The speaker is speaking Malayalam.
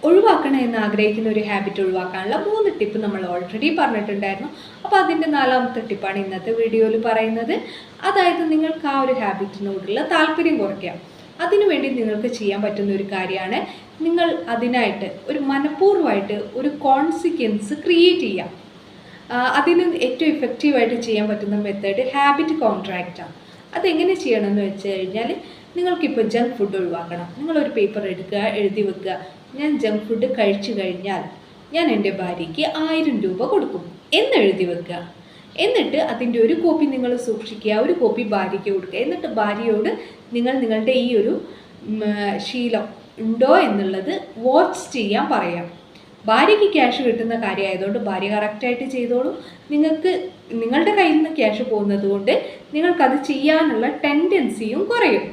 ഒഴിവാക്കണം എന്ന് ആഗ്രഹിക്കുന്ന ഒരു ഹാബിറ്റ് ഒഴിവാക്കാനുള്ള 3 ടിപ്പ് നമ്മൾ ഓൾറെഡി പറഞ്ഞിട്ടുണ്ടായിരുന്നു. അപ്പോൾ അതിൻ്റെ 4ാമത്തെ ടിപ്പാണ് ഇന്നത്തെ വീഡിയോയിൽ പറയുന്നത്. അതായത് നിങ്ങൾക്ക് ആ ഒരു ഹാബിറ്റിനോടുള്ള താല്പര്യം കുറയ്ക്കാം. അതിനുവേണ്ടി നിങ്ങൾക്ക് ചെയ്യാൻ പറ്റുന്ന ഒരു കാര്യമാണ്, നിങ്ങൾ അതിനായിട്ട് ഒരു മനഃപൂർവ്വമായിട്ട് ഒരു കോൺസിക്വൻസ് ക്രിയേറ്റ് ചെയ്യാം. അതിന് ഏറ്റവും ഇഫക്റ്റീവായിട്ട് ചെയ്യാൻ പറ്റുന്ന മെത്തേഡ് ഹാബിറ്റ് കോൺട്രാക്റ്റാണ്. അതെങ്ങനെ ചെയ്യണമെന്ന് വെച്ച് കഴിഞ്ഞാൽ, നിങ്ങൾക്കിപ്പോൾ ജങ്ക് ഫുഡ് ഒഴിവാക്കണം. നിങ്ങളൊരു പേപ്പർ എടുക്കുക, എഴുതി വെക്കുക, ഞാൻ ജങ്ക് ഫുഡ് കഴിച്ചു കഴിഞ്ഞാൽ ഞാൻ എൻ്റെ ഭാര്യയ്ക്ക് 1000 രൂപ കൊടുക്കും എന്നെഴുതി വെക്കുക. എന്നിട്ട് അതിൻ്റെ ഒരു കോപ്പി നിങ്ങൾ സൂക്ഷിക്കുക, ഒരു കോപ്പി ഭാര്യയ്ക്ക് കൊടുക്കുക. എന്നിട്ട് ഭാര്യയോട് നിങ്ങൾ നിങ്ങളുടെ ഈ ഒരു ശീലം ഉണ്ടോ എന്നുള്ളത് വാച്ച് ചെയ്യാൻ പറയാം. ഭാര്യയ്ക്ക് ക്യാഷ് കിട്ടുന്ന കാര്യമായതുകൊണ്ട് ഭാര്യ കറക്റ്റായിട്ട് ചെയ്തോളൂ. നിങ്ങൾക്ക് നിങ്ങളുടെ കയ്യിൽ നിന്ന് ക്യാഷ് പോകുന്നത് കൊണ്ട് നിങ്ങൾക്കത് ചെയ്യാനുള്ള ടെൻഡൻസിയും കുറയും.